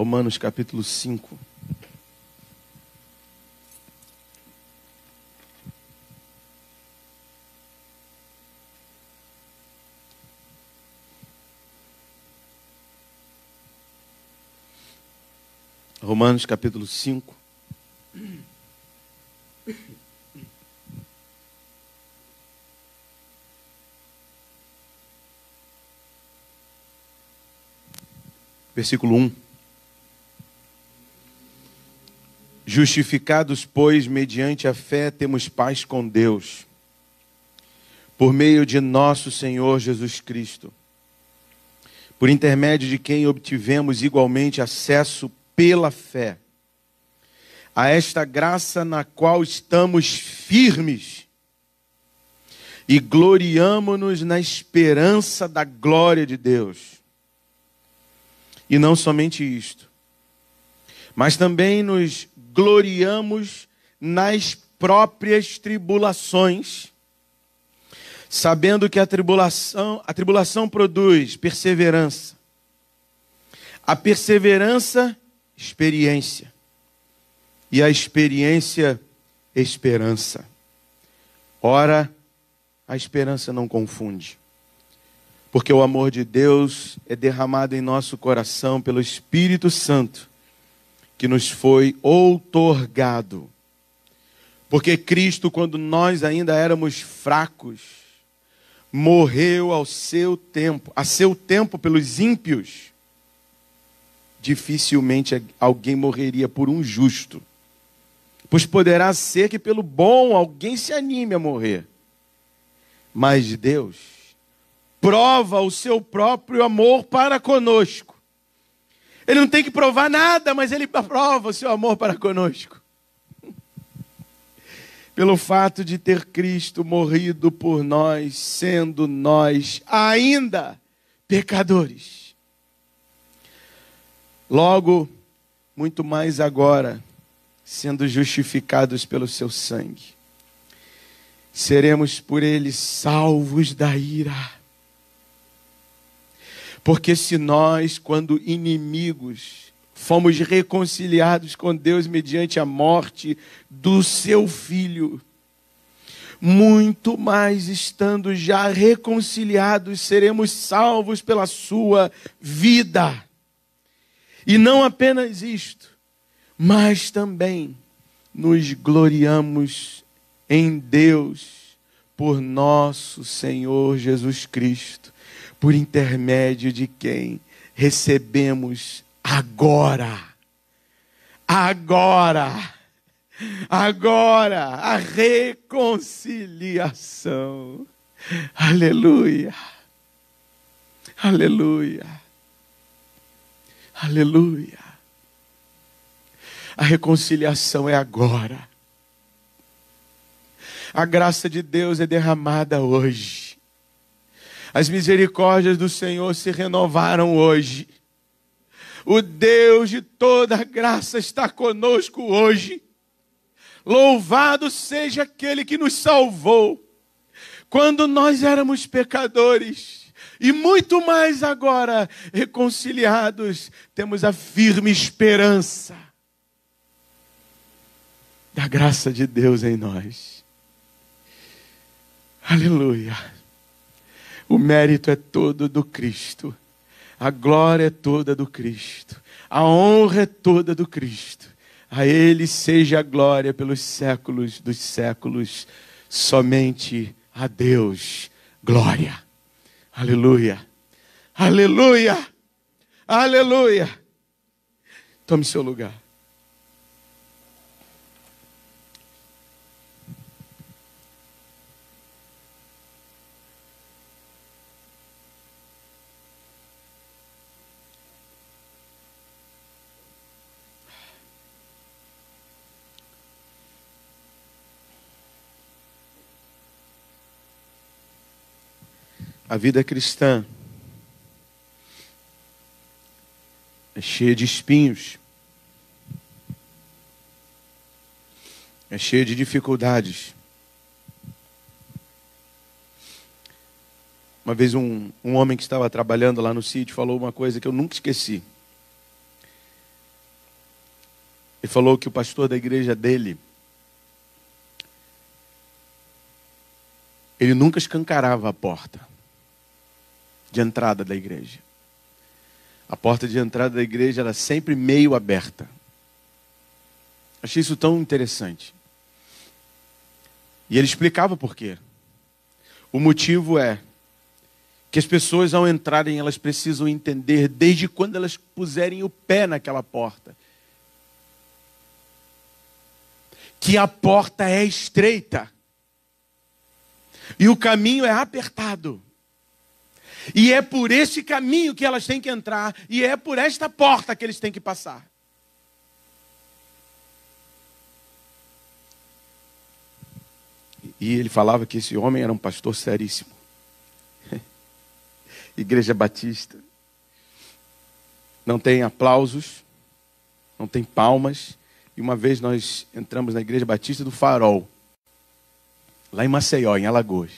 Romanos capítulo 5. Romanos capítulo 5. Versículo 1. Justificados, pois, mediante a fé, temos paz com Deus, por meio de nosso Senhor Jesus Cristo, por intermédio de quem obtivemos igualmente acesso pela fé a esta graça na qual estamos firmes e gloriamo-nos na esperança da glória de Deus. E não somente isto, mas também nos gloriamos nas próprias tribulações, sabendo que a tribulação produz perseverança. A perseverança, experiência. E a experiência, esperança. Ora, a esperança não confunde, porque o amor de Deus é derramado em nosso coração pelo Espírito Santo, que nos foi outorgado. Porque Cristo, quando nós ainda éramos fracos, morreu a seu tempo pelos ímpios. Dificilmente alguém morreria por um justo, pois poderá ser que pelo bom alguém se anime a morrer. Mas Deus prova o seu próprio amor para conosco. Ele não tem que provar nada, mas Ele prova o seu amor para conosco. Pelo fato de ter Cristo morrido por nós, sendo nós ainda pecadores. Logo, muito mais agora, sendo justificados pelo seu sangue, seremos por Ele salvos da ira. Porque se nós, quando inimigos, fomos reconciliados com Deus mediante a morte do seu Filho, muito mais estando já reconciliados, seremos salvos pela sua vida. E não apenas isto, mas também nos gloriamos em Deus por nosso Senhor Jesus Cristo, por intermédio de quem recebemos agora a reconciliação. Aleluia, aleluia, aleluia. A reconciliação é agora. A graça de Deus é derramada hoje. As misericórdias do Senhor se renovaram hoje. O Deus de toda graça está conosco hoje. Louvado seja aquele que nos salvou quando nós éramos pecadores. E muito mais agora, reconciliados, temos a firme esperança da graça de Deus em nós. Aleluia. O mérito é todo do Cristo. A glória é toda do Cristo. A honra é toda do Cristo. A Ele seja a glória pelos séculos dos séculos. Somente a Deus glória. Aleluia. Aleluia. Aleluia. Tome seu lugar. A vida cristã é cheia de espinhos, é cheia de dificuldades. Uma vez um homem que estava trabalhando lá no sítio falou uma coisa que eu nunca esqueci. Ele falou que o pastor da igreja dele, ele nunca escancarava a porta de entrada da igreja. A porta de entrada da igreja era sempre meio aberta. Achei isso tão interessante. E ele explicava por quê. O motivo é que as pessoas, ao entrarem, elas precisam entender, desde quando elas puserem o pé naquela porta, que a porta é estreita e o caminho é apertado. E é por esse caminho que elas têm que entrar, e é por esta porta que eles têm que passar. E ele falava que esse homem era um pastor seríssimo. Igreja Batista. Não tem aplausos, não tem palmas. E uma vez nós entramos na Igreja Batista do Farol, lá em Maceió, em Alagoas.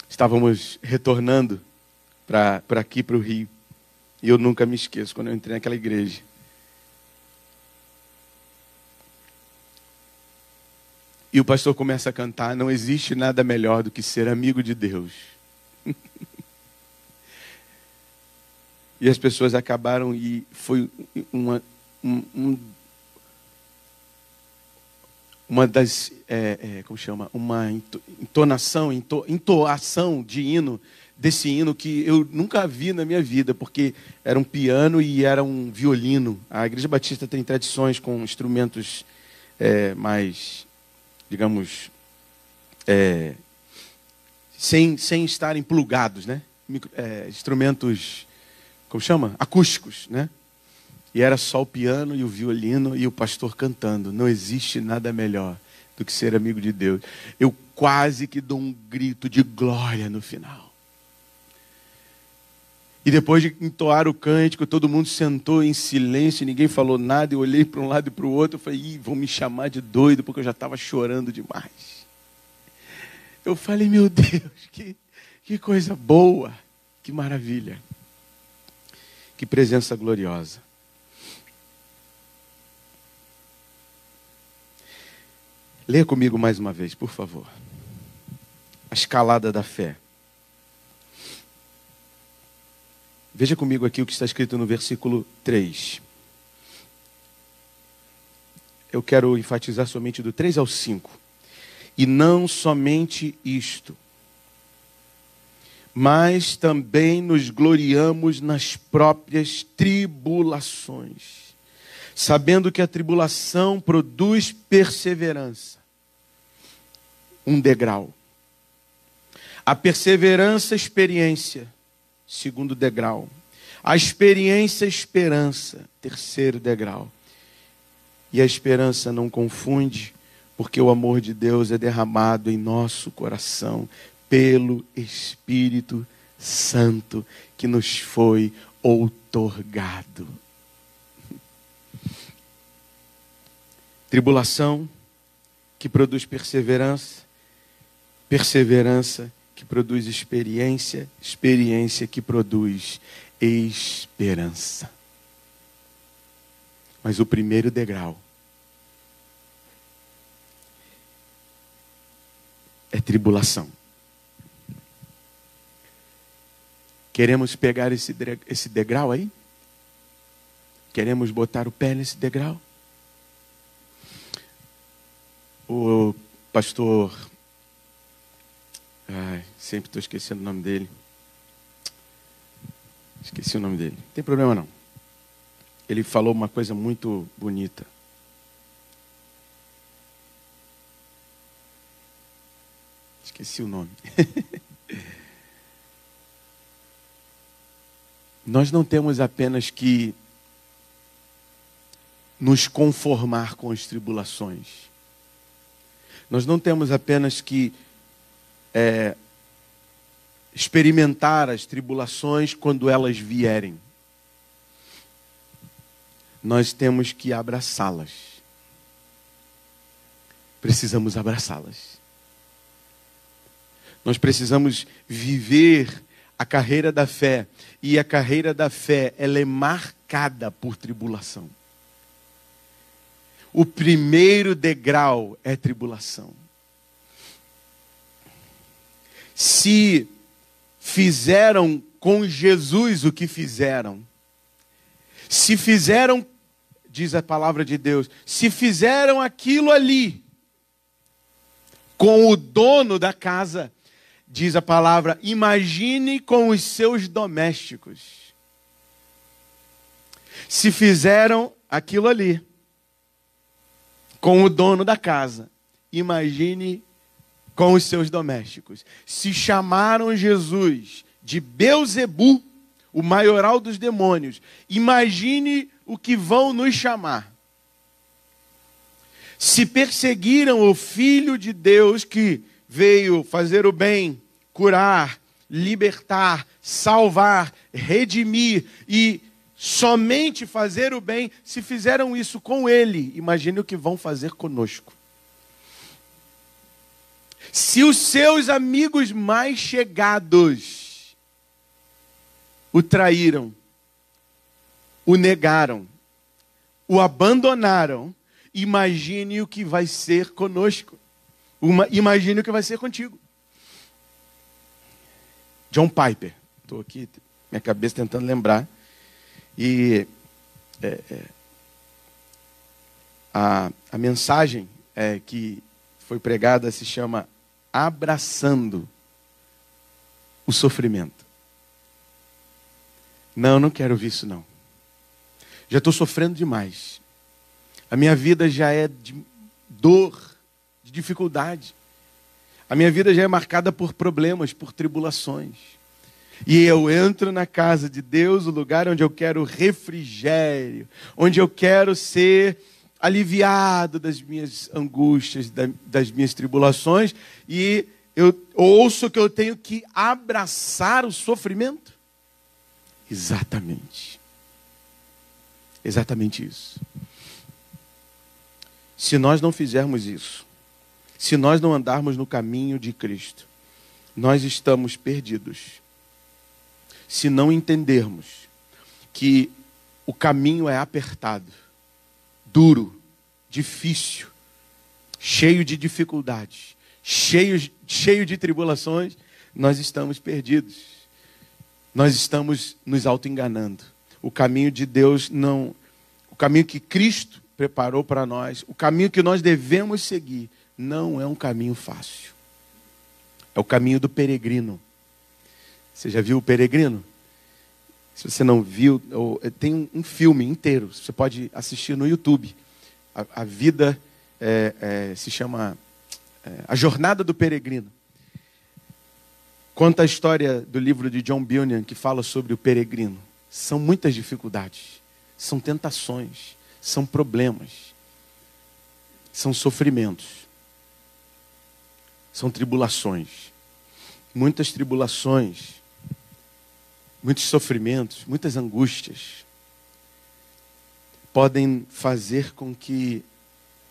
Estávamos retornando para aqui, para o Rio. E eu nunca me esqueço, quando eu entrei naquela igreja. E o pastor começa a cantar: não existe nada melhor do que ser amigo de Deus. E as pessoas acabaram, e foi uma das, como chama? Uma entoação de hino, desse hino que eu nunca vi na minha vida, porque era um piano e era um violino. A Igreja Batista tem tradições com instrumentos mais, digamos, sem estarem plugados, né? Instrumentos, como chama? Acústicos, né? E era só o piano e o violino e o pastor cantando. Não existe nada melhor do que ser amigo de Deus. Eu quase que dou um grito de glória no final. E depois de entoar o cântico, todo mundo sentou em silêncio, ninguém falou nada. Eu olhei para um lado e para o outro, eu falei: vão me chamar de doido, porque eu já estava chorando demais. Eu falei: meu Deus, que coisa boa, que maravilha. Que presença gloriosa. Leia comigo mais uma vez, por favor. A escalada da fé. Veja comigo aqui o que está escrito no versículo 3. Eu quero enfatizar somente do 3 ao 5. E não somente isto, mas também nos gloriamos nas próprias tribulações, sabendo que a tribulação produz perseverança. Um degrau. A perseverança, experiência. Segundo degrau. A experiência, esperança. Terceiro degrau. E a esperança não confunde, porque o amor de Deus é derramado em nosso coração pelo Espírito Santo que nos foi outorgado. Tribulação que produz perseverança, perseverança que produz experiência, experiência que produz esperança. Mas o primeiro degrau é tribulação. Queremos pegar esse degrau aí? Queremos botar o pé nesse degrau? O pastor... sempre estou esquecendo o nome dele. Esqueci o nome dele. Não tem problema não. Ele falou uma coisa muito bonita. Esqueci o nome. Nós não temos apenas que nos conformar com as tribulações. Nós não temos apenas que experimentar as tribulações quando elas vierem. Nós temos que abraçá-las. Precisamos abraçá-las. Nós precisamos viver a carreira da fé. E a carreira da fé, ela é marcada por tribulação. O primeiro degrau é tribulação. Se fizeram com Jesus o que fizeram, se fizeram, diz a palavra de Deus, se fizeram aquilo ali com o dono da casa, diz a palavra, imagine com os seus domésticos. Se fizeram aquilo ali com o dono da casa, imagine com os seus domésticos. Se chamaram Jesus de Belzebu, o maioral dos demônios, imagine o que vão nos chamar. Se perseguiram o Filho de Deus que veio fazer o bem, curar, libertar, salvar, redimir e somente fazer o bem, se fizeram isso com Ele, imagine o que vão fazer conosco. Se os seus amigos mais chegados o traíram, o negaram, o abandonaram, imagine o que vai ser conosco. Imagine o que vai ser contigo. John Piper. Estou aqui, minha cabeça tentando lembrar. E a mensagem que foi pregada se chama Abraçando o Sofrimento. Não quero ouvir isso não. Já estou sofrendo demais. A minha vida já é de dor, de dificuldade. A minha vida já é marcada por problemas, por tribulações. E eu entro na casa de Deus, o lugar onde eu quero refrigério, onde eu quero ser aliviado das minhas angústias, das minhas tribulações, e eu ouço que eu tenho que abraçar o sofrimento. Exatamente. Exatamente isso. Se nós não fizermos isso, se nós não andarmos no caminho de Cristo, nós estamos perdidos. Se não entendermos que o caminho é apertado, duro, difícil, cheio de dificuldades, cheio de tribulações, nós estamos perdidos. Nós estamos nos auto-enganando. O caminho de Deus não... O caminho que Cristo preparou para nós, o caminho que nós devemos seguir, não é um caminho fácil. É o caminho do peregrino. Você já viu o Peregrino? Se você não viu, tem um filme inteiro. Você pode assistir no YouTube. A vida se chama A Jornada do Peregrino. Conta a história do livro de John Bunyan, que fala sobre o peregrino. São muitas dificuldades, são tentações, são problemas, são sofrimentos, são tribulações. Muitas tribulações, muitos sofrimentos, muitas angústias podem fazer com que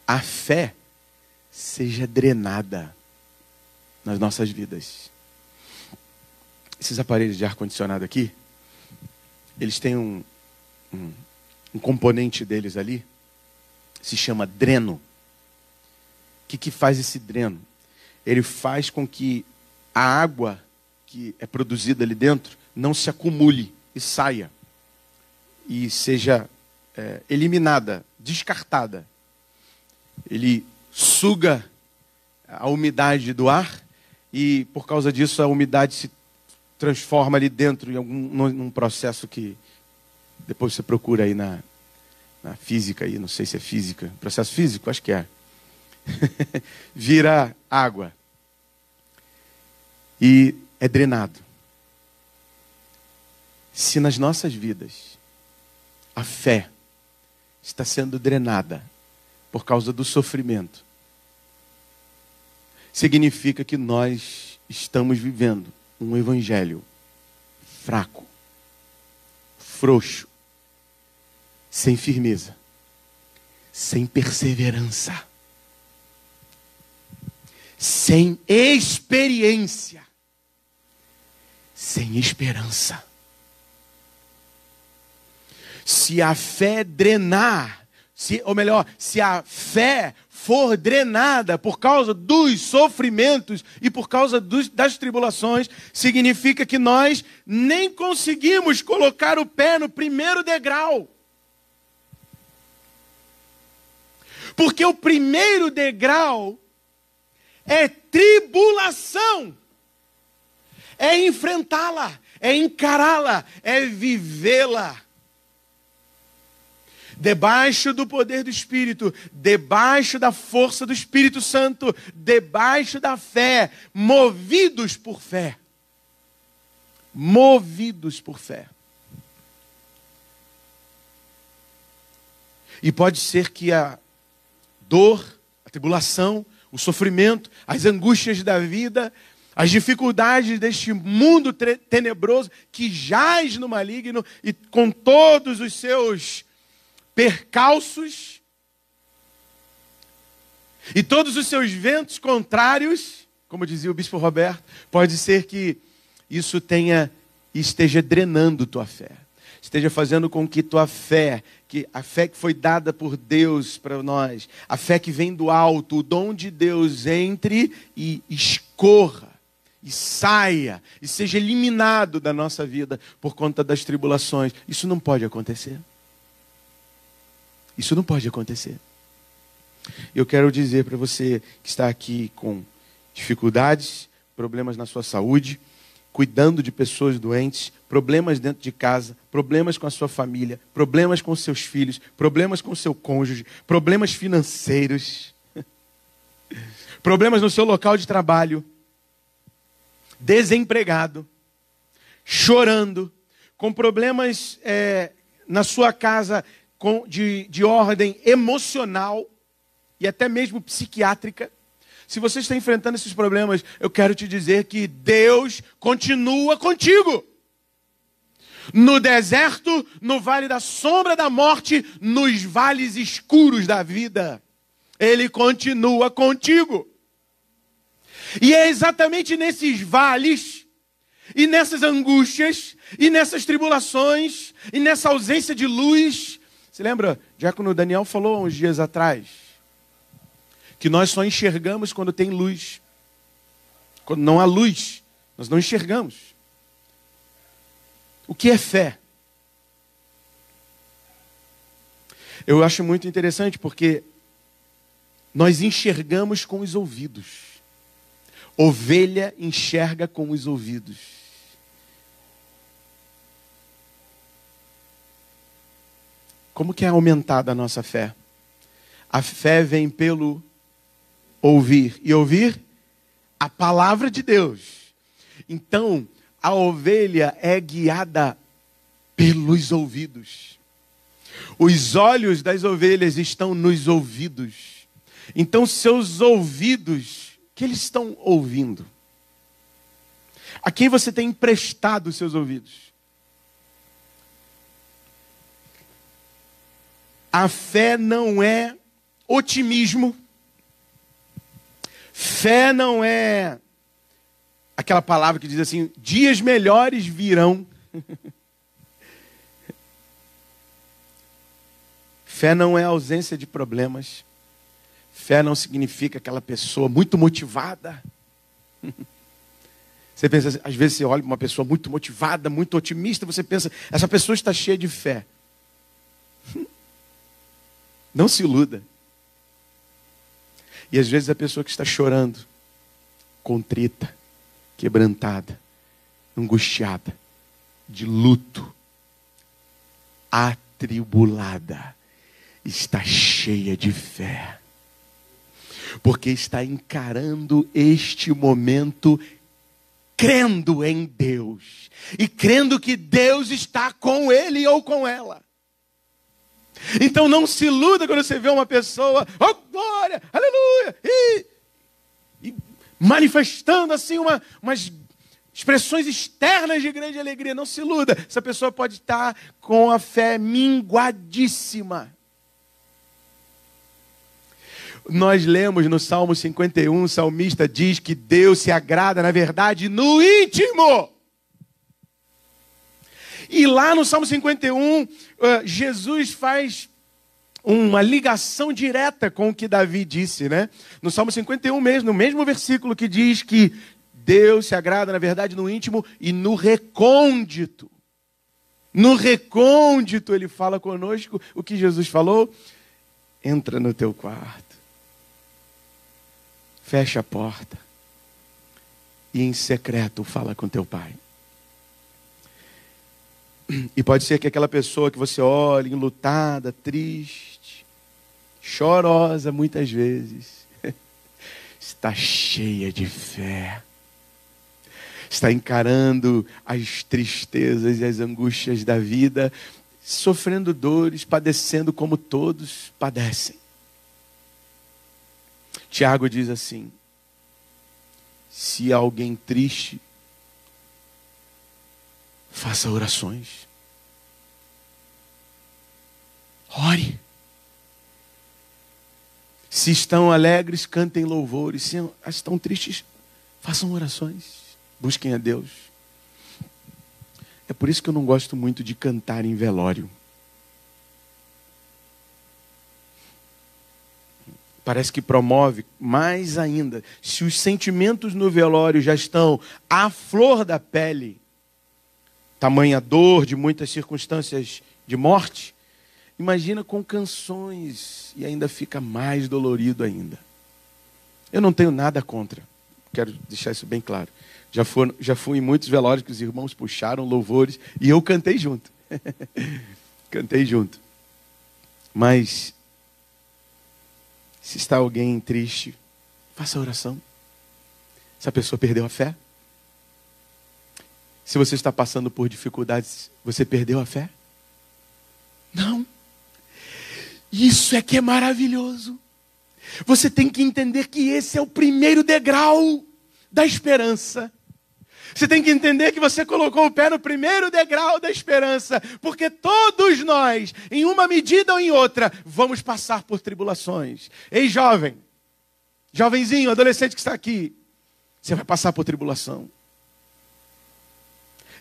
a fé seja drenada nas nossas vidas. Esses aparelhos de ar-condicionado aqui, eles têm um componente deles ali, se chama dreno. O que faz esse dreno? Ele faz com que a água que é produzida ali dentro não se acumule e saia. E seja eliminada, descartada. Ele suga a umidade do ar e, por causa disso, a umidade se transforma ali dentro em num processo que depois você procura aí na física, aí, não sei se é física, processo físico, acho que é. Vira água e é drenado. Se nas nossas vidas a fé está sendo drenada por causa do sofrimento, significa que nós estamos vivendo um evangelho fraco, frouxo, sem firmeza, sem perseverança, sem experiência, sem esperança. Se a fé drenar, se a fé for drenada por causa dos sofrimentos e por causa das tribulações, significa que nós nem conseguimos colocar o pé no primeiro degrau. Porque o primeiro degrau é tribulação, é enfrentá-la, é encará-la, é vivê-la. Debaixo do poder do Espírito, debaixo da força do Espírito Santo, debaixo da fé, movidos por fé. Movidos por fé. E pode ser que a dor, a tribulação, o sofrimento, as angústias da vida, as dificuldades deste mundo tenebroso que jaz no maligno e com todos os seus percalços e todos os seus ventos contrários, como dizia o bispo Roberto, pode ser que isso esteja drenando tua fé, esteja fazendo com que tua fé, que a fé que foi dada por Deus para nós, a fé que vem do alto, o dom de Deus entre e escorra, e saia, e seja eliminado da nossa vida por conta das tribulações. Isso não pode acontecer. Isso não pode acontecer. Eu quero dizer para você que está aqui com dificuldades, problemas na sua saúde, cuidando de pessoas doentes, problemas dentro de casa, problemas com a sua família, problemas com seus filhos, problemas com seu cônjuge, problemas financeiros, problemas no seu local de trabalho, desempregado, chorando, com problemas na sua casa, de ordem emocional e até mesmo psiquiátrica. Se você está enfrentando esses problemas, eu quero te dizer que Deus continua contigo. No deserto, no vale da sombra da morte, nos vales escuros da vida, Ele continua contigo. E é exatamente nesses vales, e nessas angústias, e nessas tribulações, e nessa ausência de luz. Você lembra? O diácono Daniel falou uns dias atrás que nós só enxergamos quando tem luz. Quando não há luz, nós não enxergamos. O que é fé? Eu acho muito interessante porque nós enxergamos com os ouvidos. Ovelha enxerga com os ouvidos. Como que é aumentada a nossa fé? A fé vem pelo ouvir. E ouvir a palavra de Deus. Então, a ovelha é guiada pelos ouvidos. Os olhos das ovelhas estão nos ouvidos. Então, seus ouvidos, o que eles estão ouvindo? A quem você tem emprestado os seus ouvidos? A fé não é otimismo. Fé não é aquela palavra que diz assim, dias melhores virão. Fé não é ausência de problemas. Fé não significa aquela pessoa muito motivada. Você pensa, às vezes você olha para uma pessoa muito motivada, muito otimista, você pensa, essa pessoa está cheia de fé. Não se iluda. E às vezes a pessoa que está chorando, contrita, quebrantada, angustiada, de luto, atribulada, está cheia de fé. Porque está encarando este momento crendo em Deus. E crendo que Deus está com ele ou com ela. Então não se iluda quando você vê uma pessoa, oh glória, aleluia, e manifestando assim umas expressões externas de grande alegria. Não se iluda, essa pessoa pode estar com a fé minguadíssima. Nós lemos no Salmo 51, o salmista diz que Deus se agrada, na verdade, no íntimo. E lá no Salmo 51, Jesus faz uma ligação direta com o que Davi disse, né? No Salmo 51 mesmo, no mesmo versículo que diz que Deus se agrada, na verdade, no íntimo e no recôndito. No recôndito ele fala conosco o que Jesus falou. Entra no teu quarto, fecha a porta e em secreto fala com teu pai. E pode ser que aquela pessoa que você olha enlutada, triste, chorosa muitas vezes, está cheia de fé. Está encarando as tristezas e as angústias da vida, sofrendo dores, padecendo como todos padecem. Tiago diz assim: se há alguém triste, faça orações. Ore. Se estão alegres, cantem louvores. Se estão tristes, façam orações. Busquem a Deus. É por isso que eu não gosto muito de cantar em velório. Parece que promove mais ainda. Se os sentimentos no velório já estão à flor da pele, tamanha dor de muitas circunstâncias de morte, imagina com canções e ainda fica mais dolorido ainda. Eu não tenho nada contra. Quero deixar isso bem claro. Já fui em muitos velórios que os irmãos puxaram louvores e eu cantei junto. Cantei junto. Mas, se está alguém triste, faça oração. Se a pessoa perdeu a fé. Se você está passando por dificuldades, você perdeu a fé? Não. Isso é que é maravilhoso. Você tem que entender que esse é o primeiro degrau da esperança. Você tem que entender que você colocou o pé no primeiro degrau da esperança, porque todos nós, em uma medida ou em outra, vamos passar por tribulações. Ei, jovem, jovenzinho, adolescente que está aqui, você vai passar por tribulação.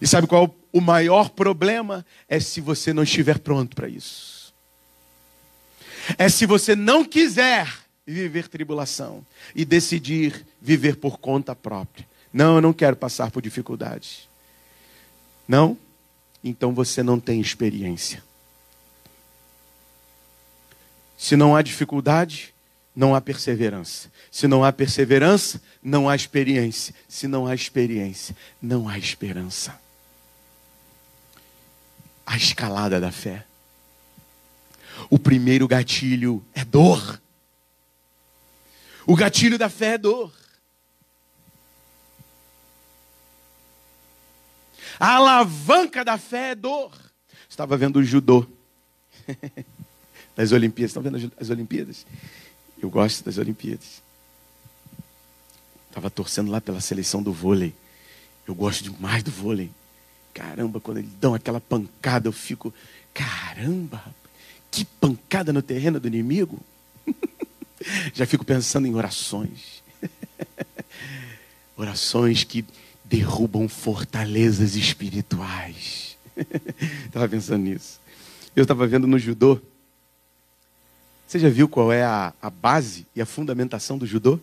E sabe qual o maior problema? É se você não estiver pronto para isso. É se você não quiser viver tribulação e decidir viver por conta própria. Não, eu não quero passar por dificuldades. Não? Então você não tem experiência. Se não há dificuldade, não há perseverança. Se não há perseverança, não há experiência. Se não há experiência, não há esperança. A escalada da fé. O primeiro gatilho é dor. O gatilho da fé é dor. A alavanca da fé é dor. Estava vendo o judô nas Olimpíadas. Estão vendo as Olimpíadas? Eu gosto das Olimpíadas. Estava torcendo lá pela seleção do vôlei. Eu gosto demais do vôlei. Caramba, quando eles dão aquela pancada, eu fico... Caramba, que pancada no terreno do inimigo. Já fico pensando em orações. Orações que derrubam fortalezas espirituais. Estava pensando nisso. Eu estava vendo no judô. Você já viu qual é a base e a fundamentação do judô?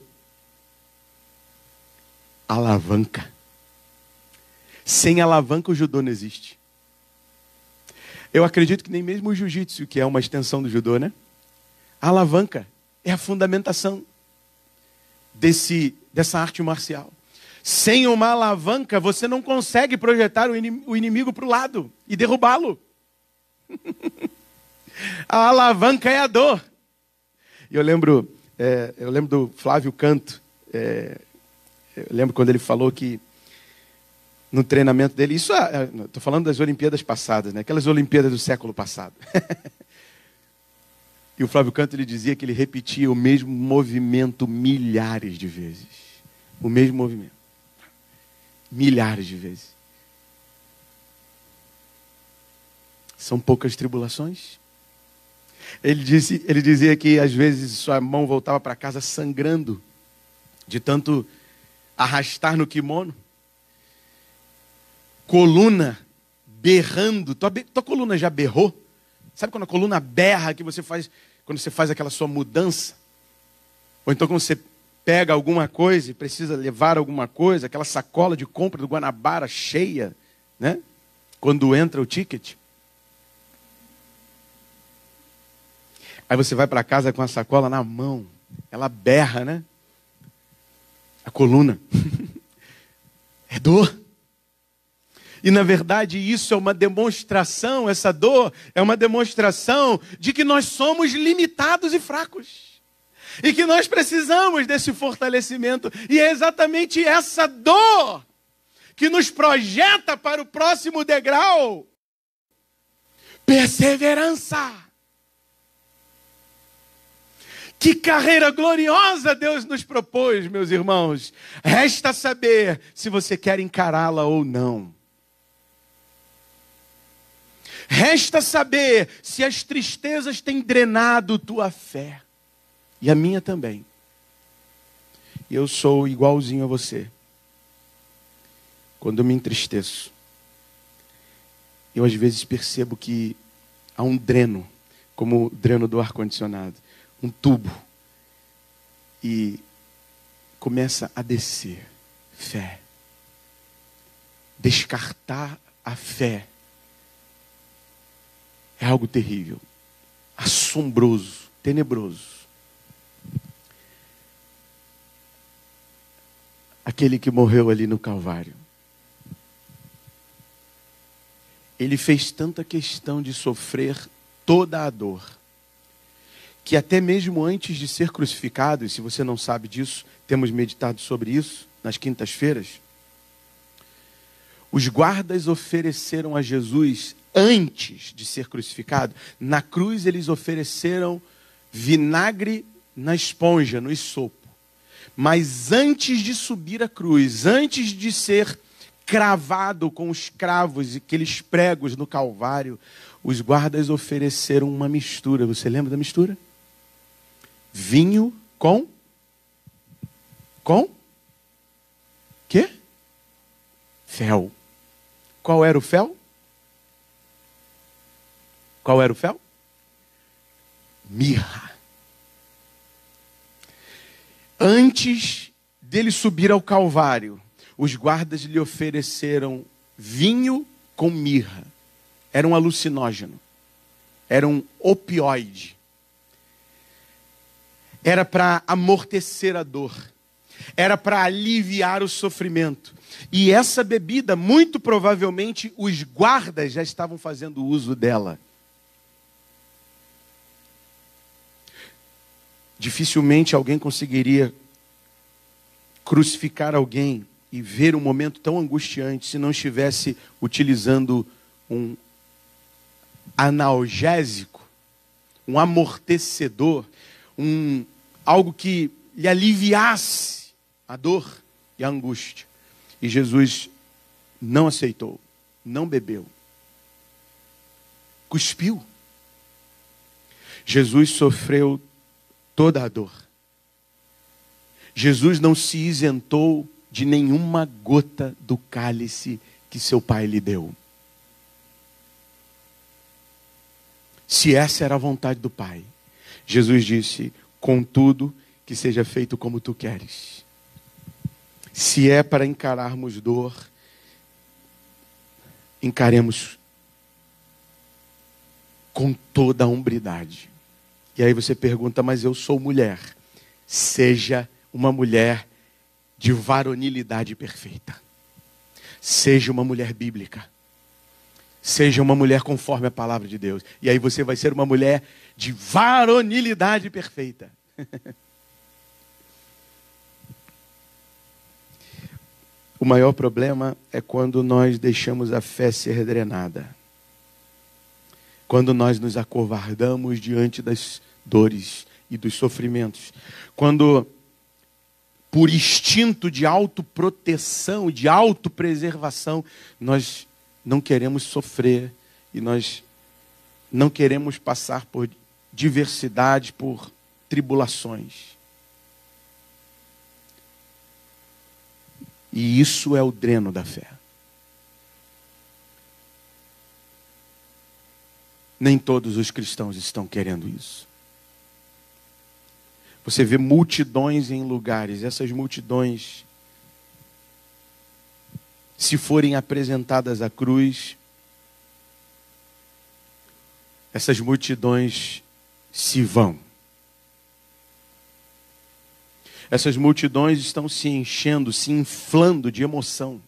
Alavanca. Sem alavanca o judô não existe. Eu acredito que nem mesmo o jiu-jitsu, que é uma extensão do judô, né? A alavanca é a fundamentação dessa arte marcial. Sem uma alavanca, você não consegue projetar o inimigo para o lado e derrubá-lo. A alavanca é a dor. Eu lembro do Flávio Canto. Eu lembro quando ele falou que no treinamento dele, estou falando das Olimpíadas passadas, né? Aquelas Olimpíadas do século passado. E o Flávio Canto, ele dizia que ele repetia o mesmo movimento milhares de vezes. O mesmo movimento. Milhares de vezes. São poucas tribulações. Ele dizia que às vezes sua mão voltava para casa sangrando, de tanto arrastar no kimono. Coluna berrando. Tua coluna já berrou? Sabe quando a coluna berra, que você faz quando você faz aquela sua mudança, ou então quando você pega alguma coisa e precisa levar alguma coisa, aquela sacola de compra do Guanabara cheia, né? Quando entra o ticket. Aí você vai para casa com a sacola na mão, ela berra, né? A coluna. É dor. E na verdade isso é uma demonstração, essa dor é uma demonstração de que nós somos limitados e fracos. E que nós precisamos desse fortalecimento. E é exatamente essa dor que nos projeta para o próximo degrau. Perseverança. Que carreira gloriosa Deus nos propôs, meus irmãos. Resta saber se você quer encará-la ou não. Resta saber se as tristezas têm drenado tua fé. E a minha também. Eu sou igualzinho a você. Quando eu me entristeço, eu às vezes percebo que há um dreno, como o dreno do ar-condicionado, um tubo, e começa a descer fé. Descartar a fé é algo terrível, assombroso, tenebroso. Aquele que morreu ali no Calvário, ele fez tanta questão de sofrer toda a dor, que até mesmo antes de ser crucificado, e se você não sabe disso, temos meditado sobre isso nas quintas-feiras, os guardas ofereceram a Jesus, antes de ser crucificado, na cruz eles ofereceram vinagre na esponja, no esopo. Mas antes de subir a cruz, antes de ser cravado com os cravos e aqueles pregos no Calvário, os guardas ofereceram uma mistura. Você lembra da mistura? Vinho com quê? Fel. Qual era o fel? Qual era o fel? Mirra. Antes dele subir ao Calvário, os guardas lhe ofereceram vinho com mirra. Era um alucinógeno. Era um opioide. Era para amortecer a dor. Era para aliviar o sofrimento. E essa bebida, muito provavelmente, os guardas já estavam fazendo uso dela. Dificilmente alguém conseguiria crucificar alguém e ver um momento tão angustiante se não estivesse utilizando um analgésico, um amortecedor, algo que lhe aliviasse a dor e a angústia. E Jesus não aceitou, não bebeu, cuspiu. Jesus sofreu toda a dor. Jesus não se isentou de nenhuma gota do cálice que seu Pai lhe deu. Se essa era a vontade do Pai, Jesus disse: contudo, que seja feito como tu queres. Se é para encararmos dor, encaremos com toda a hombridade. E aí você pergunta: mas eu sou mulher. Seja uma mulher de varonilidade perfeita. Seja uma mulher bíblica. Seja uma mulher conforme a palavra de Deus. E aí você vai ser uma mulher de varonilidade perfeita. O maior problema é quando nós deixamos a fé ser drenada. Quando nós nos acovardamos diante das dores e dos sofrimentos. Quando, por instinto de autoproteção, de autopreservação, nós não queremos sofrer e nós não queremos passar por diversidade, por tribulações. E isso é o dreno da fé. Nem todos os cristãos estão querendo isso. Você vê multidões em lugares. Essas multidões, se forem apresentadas à cruz, essas multidões se vão. Essas multidões estão se enchendo, se inflando de emoção.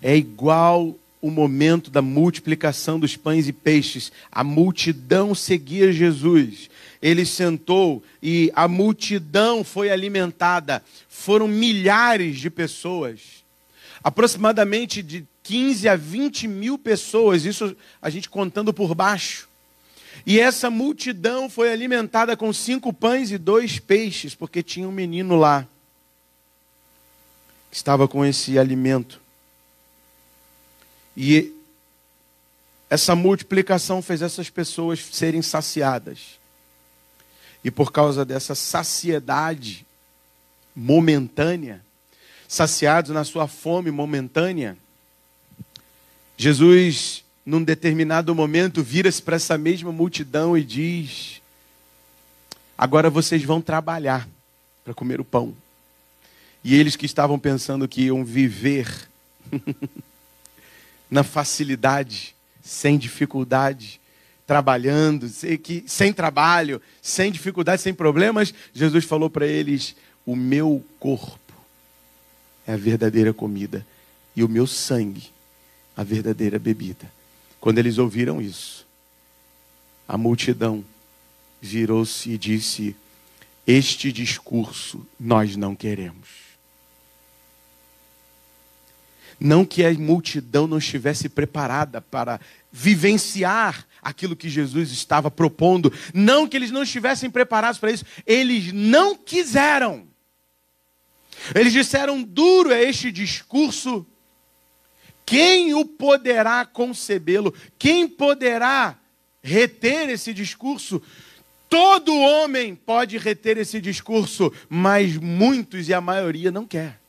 É igual o momento da multiplicação dos pães e peixes. A multidão seguia Jesus. Ele sentou e a multidão foi alimentada. Foram milhares de pessoas. Aproximadamente de 15 a 20 mil pessoas. Isso a gente contando por baixo. E essa multidão foi alimentada com 5 pães e 2 peixes. Porque tinha um menino lá que estava com esse alimento. E essa multiplicação fez essas pessoas serem saciadas. E por causa dessa saciedade momentânea, saciados na sua fome momentânea, Jesus, num determinado momento, vira-se para essa mesma multidão e diz: agora vocês vão trabalhar para comer o pão. E eles que estavam pensando que iam viver na facilidade, sem dificuldade, trabalhando, sem trabalho, sem dificuldade, sem problemas, Jesus falou para eles: o meu corpo é a verdadeira comida e o meu sangue a verdadeira bebida. Quando eles ouviram isso, a multidão virou-se e disse: este discurso nós não queremos. Não que a multidão não estivesse preparada para vivenciar aquilo que Jesus estava propondo. Não que eles não estivessem preparados para isso. Eles não quiseram. Eles disseram: duro é este discurso. Quem o poderá concebê-lo? Quem poderá reter esse discurso? Todo homem pode reter esse discurso, mas muitos e a maioria não quer.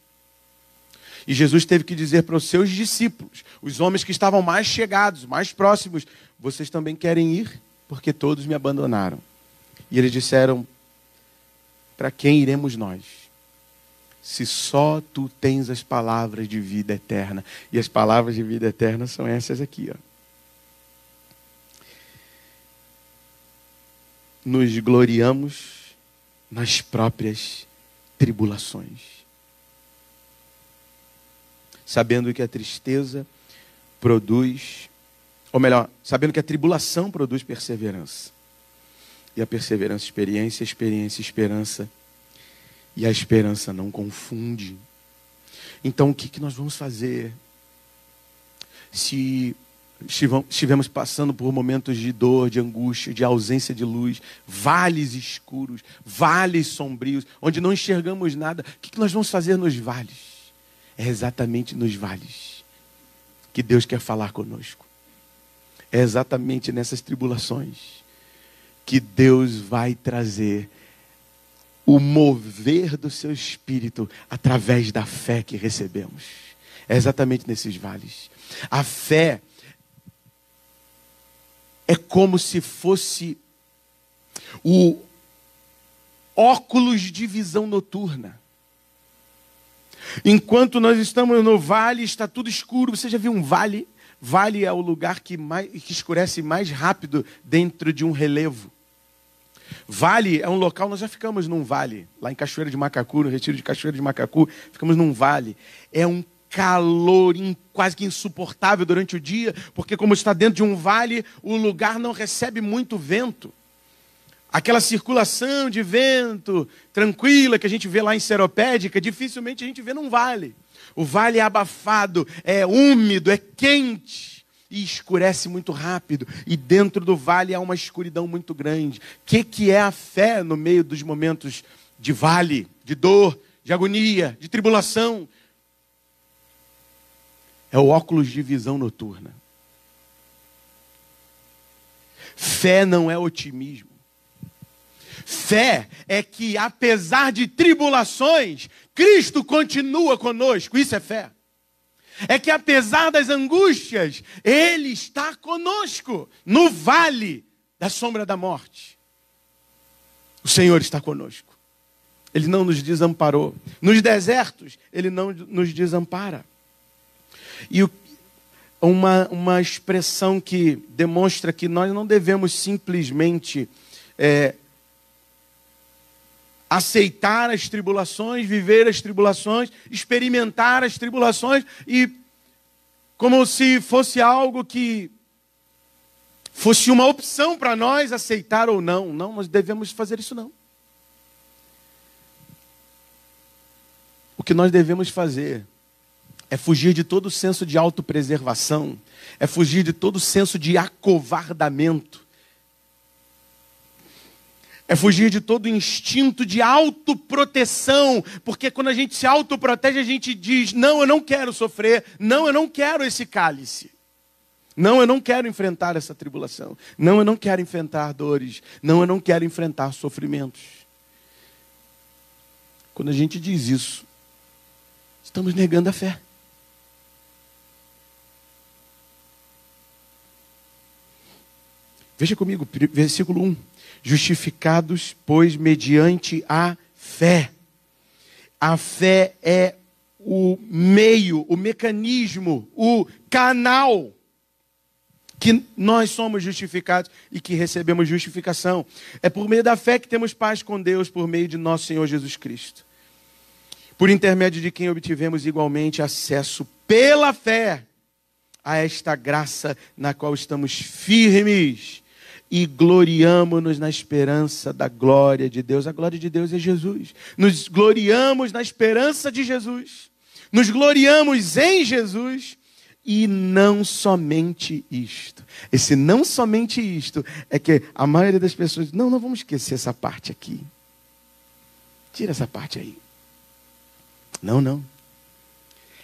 E Jesus teve que dizer para os seus discípulos, os homens que estavam mais chegados, mais próximos: vocês também querem ir? Porque todos me abandonaram. E eles disseram: para quem iremos nós? Se só tu tens as palavras de vida eterna. E as palavras de vida eterna são essas aqui, ó. Nos gloriamos nas próprias tribulações, sabendo que a tristeza produz, ou melhor, sabendo que a tribulação produz perseverança. E a perseverança, experiência, a experiência, esperança. E a esperança não confunde. Então, o que nós vamos fazer se estivermos passando por momentos de dor, de angústia, de ausência de luz, vales escuros, vales sombrios, onde não enxergamos nada? O que nós vamos fazer nos vales? É exatamente nos vales que Deus quer falar conosco. É exatamente nessas tribulações que Deus vai trazer o mover do seu espírito através da fé que recebemos. É exatamente nesses vales. A fé é como se fosse o óculos de visão noturna. Enquanto nós estamos no vale, está tudo escuro. Você já viu um vale? Vale é o lugar que escurece mais rápido dentro de um relevo. Vale é um local, nós já ficamos num vale, lá em Cachoeira de Macacu, no retiro de Cachoeira de Macacu, ficamos num vale. É um calor quase que insuportável durante o dia, porque como está dentro de um vale, o lugar não recebe muito vento. Aquela circulação de vento tranquila que a gente vê lá em Seropédica, dificilmente a gente vê num vale. O vale é abafado, é úmido, é quente e escurece muito rápido. E dentro do vale há uma escuridão muito grande. O que é a fé no meio dos momentos de vale, de dor, de agonia, de tribulação? É o óculos de visão noturna. Fé não é otimismo. Fé é que, apesar de tribulações, Cristo continua conosco. Isso é fé. É que, apesar das angústias, Ele está conosco no vale da sombra da morte. O Senhor está conosco. Ele não nos desamparou. Nos desertos, Ele não nos desampara. E uma expressão que demonstra que nós não devemos simplesmente aceitar as tribulações, viver as tribulações, experimentar as tribulações e como se fosse algo que fosse uma opção para nós aceitar ou não. Não, nós devemos fazer isso não. O que nós devemos fazer é fugir de todo senso de autopreservação, é fugir de todo senso de acovardamento, é fugir de todo instinto de autoproteção, porque quando a gente se autoprotege, a gente diz, não, eu não quero sofrer, não, eu não quero esse cálice, não, eu não quero enfrentar essa tribulação, não, eu não quero enfrentar dores, não, eu não quero enfrentar sofrimentos. Quando a gente diz isso, estamos negando a fé. Veja comigo, versículo 1. Justificados, pois, mediante a fé. A fé é o meio, o mecanismo, o canal que nós somos justificados e que recebemos justificação. É por meio da fé que temos paz com Deus, por meio de nosso Senhor Jesus Cristo. Por intermédio de quem obtivemos igualmente acesso pela fé a esta graça na qual estamos firmes e gloriamo-nos na esperança da glória de Deus. A glória de Deus é Jesus. Nos gloriamos na esperança de Jesus. Nos gloriamos em Jesus e não somente isto. Esse não somente isto é que a maioria das pessoas, não vamos esquecer essa parte aqui. Tira essa parte aí. Não.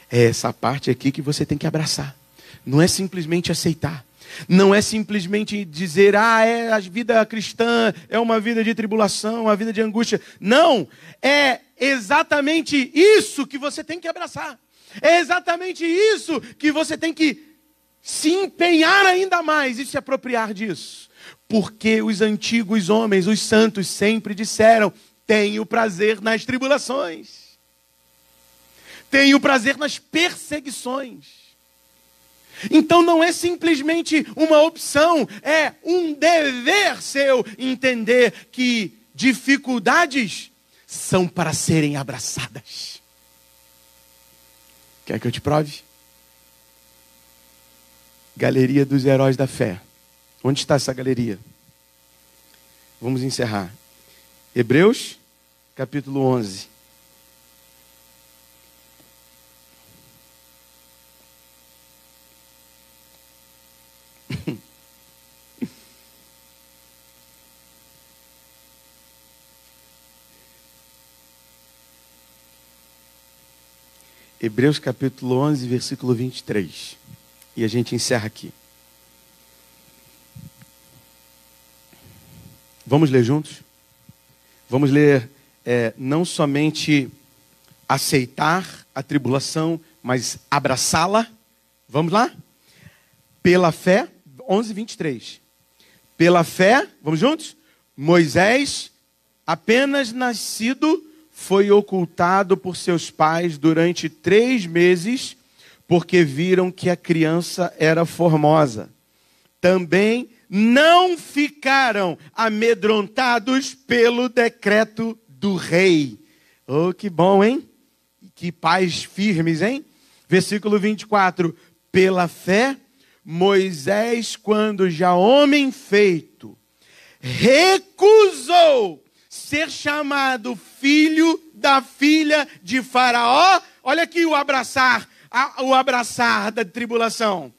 É essa parte aqui que você tem que abraçar. Não é simplesmente aceitar. Não é simplesmente dizer, a vida cristã é uma vida de tribulação, uma vida de angústia. Não, é exatamente isso que você tem que abraçar. É exatamente isso que você tem que se empenhar ainda mais e se apropriar disso. Porque os antigos homens, os santos, sempre disseram, tenho prazer nas tribulações. Tenho prazer nas perseguições. Então não é simplesmente uma opção, é um dever seu entender que dificuldades são para serem abraçadas. Quer que eu te prove? Galeria dos Heróis da Fé. Onde está essa galeria? Vamos encerrar. Hebreus, capítulo 11. Hebreus capítulo 11, versículo 23. E a gente encerra aqui. Vamos ler juntos? Vamos ler não somente aceitar a tribulação, mas abraçá-la. Vamos lá? Pela fé, 11, 23. Pela fé, vamos juntos? Moisés, apenas nascido, foi ocultado por seus pais durante 3 meses, porque viram que a criança era formosa. Também não ficaram amedrontados pelo decreto do rei. Oh, que bom, hein? Que pais firmes, hein? Versículo 24. Pela fé, Moisés, quando já homem feito, recusou ser chamado filho da filha de Faraó. Olha aqui o abraçar da tribulação.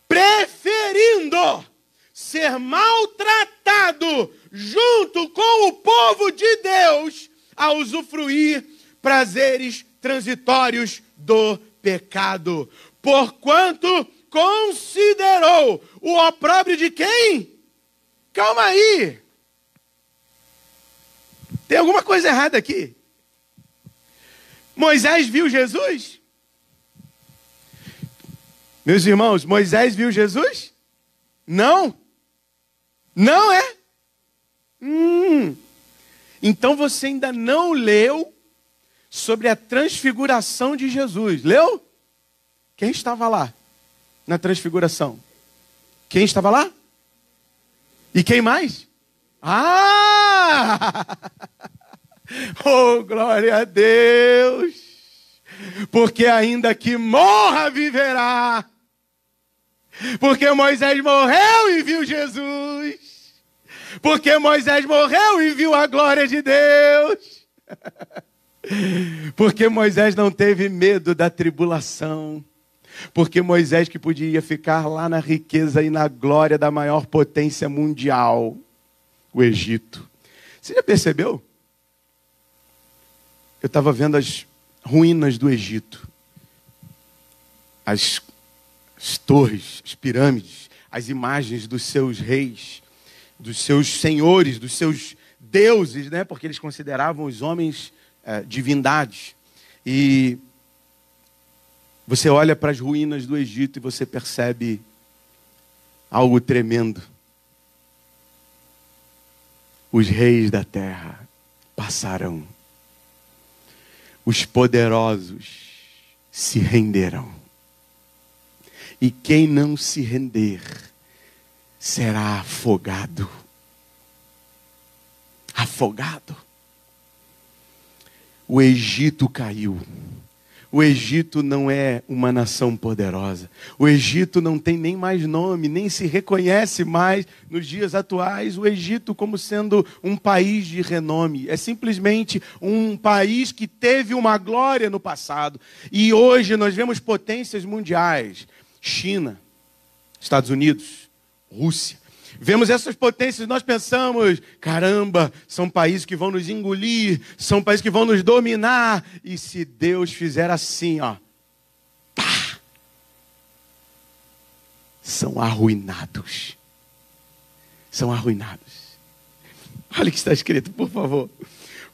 Preferindo ser maltratado junto com o povo de Deus a usufruir prazeres transitórios do pecado. Porquanto considerou o opróbrio de quem? Calma aí. Tem alguma coisa errada aqui. Moisés viu Jesus? Meus irmãos, Moisés viu Jesus? Não. Não é? Então você ainda não leu sobre a transfiguração de Jesus. Leu? Quem estava lá na transfiguração? Quem estava lá? E quem mais? Ah! Oh, glória a Deus! Porque ainda que morra, viverá. Porque Moisés morreu e viu Jesus. Porque Moisés morreu e viu a glória de Deus. Porque Moisés não teve medo da tribulação. Porque Moisés que podia ficar lá na riqueza e na glória da maior potência mundial, o Egito. Você já percebeu? Eu estava vendo as ruínas do Egito. As torres, as pirâmides, as imagens dos seus reis, dos seus senhores, dos seus deuses, né? Porque eles consideravam os homens divindades. E você olha para as ruínas do Egito e você percebe algo tremendo. Os reis da terra passarão. Os poderosos se renderão. E quem não se render será afogado. Afogado. O Egito caiu. O Egito não é uma nação poderosa. O Egito não tem nem mais nome, nem se reconhece mais nos dias atuais o Egito como sendo um país de renome. É simplesmente um país que teve uma glória no passado. E hoje nós vemos potências mundiais. China, Estados Unidos, Rússia. Vemos essas potências e nós pensamos, caramba, são países que vão nos engolir, são países que vão nos dominar. E se Deus fizer assim, ó, pá, são arruinados. São arruinados. Olha o que está escrito, por favor.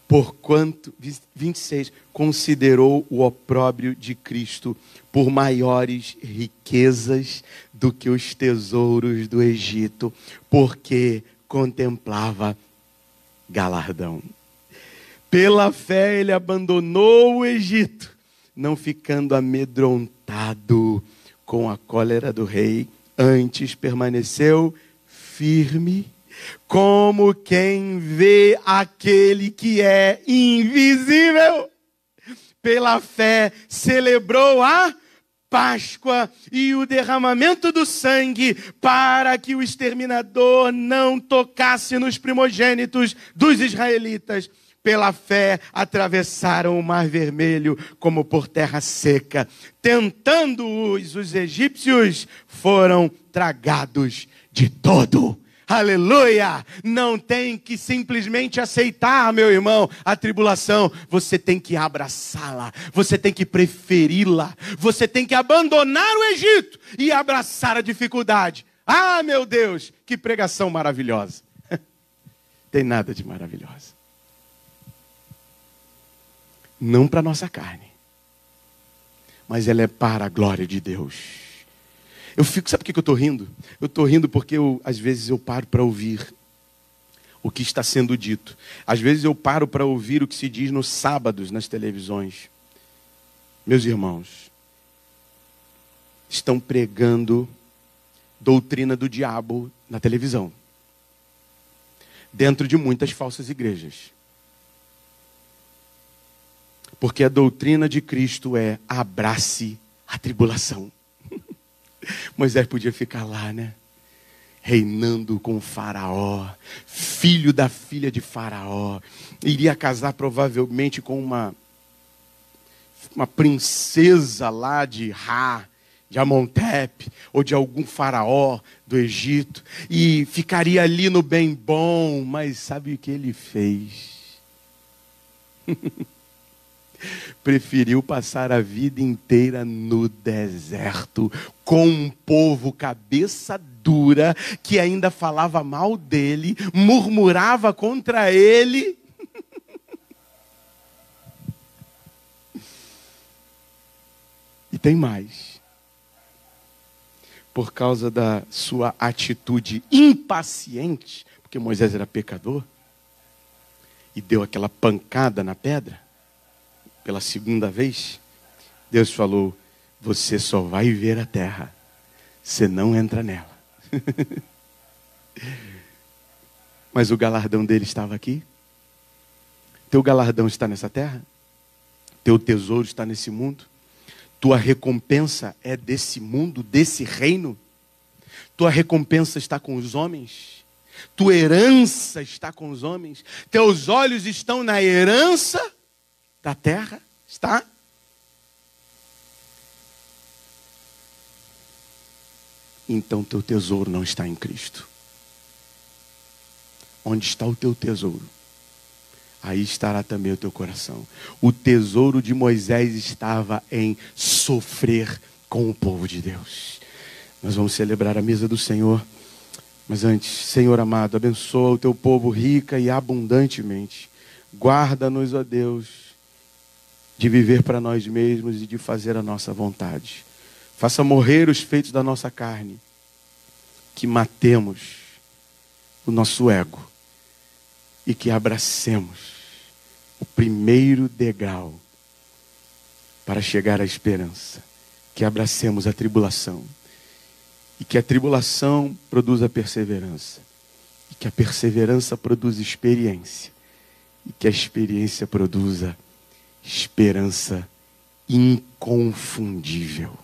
Porquanto, 26, considerou o opróbrio de Cristo por maiores riquezas do que os tesouros do Egito, porque contemplava galardão. Pela fé ele abandonou o Egito, não ficando amedrontado com a cólera do rei, antes permaneceu firme, como quem vê aquele que é invisível. Pela fé celebrou a Páscoa e o derramamento do sangue, para que o exterminador não tocasse nos primogênitos dos israelitas. Pela fé atravessaram o Mar Vermelho como por terra seca. Tentando-os, os egípcios foram tragados de todo. Aleluia! Não tem que simplesmente aceitar, meu irmão, a tribulação. Você tem que abraçá-la. Você tem que preferi-la. Você tem que abandonar o Egito e abraçar a dificuldade. Ah, meu Deus, que pregação maravilhosa. Tem nada de maravilhosa. Não para a nossa carne, mas ela é para a glória de Deus. Sabe por que eu estou rindo? Eu estou rindo porque às vezes eu paro para ouvir o que está sendo dito. Às vezes eu paro para ouvir o que se diz nos sábados nas televisões. Meus irmãos, estão pregando doutrina do diabo na televisão, dentro de muitas falsas igrejas. Porque a doutrina de Cristo é: abrace a tribulação. Moisés podia ficar lá, né? Reinando com o faraó, filho da filha de faraó. Iria casar provavelmente com uma princesa lá de Amontep, ou de algum faraó do Egito. E ficaria ali no bem bom. Mas sabe o que ele fez? Preferiu passar a vida inteira no deserto, com um povo cabeça dura, que ainda falava mal dele, murmurava contra ele. E tem mais. Por causa da sua atitude impaciente, porque Moisés era pecador, e deu aquela pancada na pedra, pela segunda vez, Deus falou: você só vai ver a terra, você não entra nela. Mas o galardão dele estava aqui. Teu galardão está nessa terra. Teu tesouro está nesse mundo. Tua recompensa é desse mundo, desse reino. Tua recompensa está com os homens. Tua herança está com os homens. Teus olhos estão na herança da terra. Está? Então teu tesouro não está em Cristo. Onde está o teu tesouro, aí estará também o teu coração. O tesouro de Moisés estava em sofrer com o povo de Deus. Nós vamos celebrar a mesa do Senhor. Mas antes, Senhor amado, abençoa o teu povo rica e abundantemente. Guarda-nos, ó Deus, de viver para nós mesmos e de fazer a nossa vontade. Faça morrer os feitos da nossa carne. Que matemos o nosso ego. E que abracemos o primeiro degrau para chegar à esperança. Que abracemos a tribulação. E que a tribulação produza perseverança. E que a perseverança produza experiência. E que a experiência produza esperança inconfundível.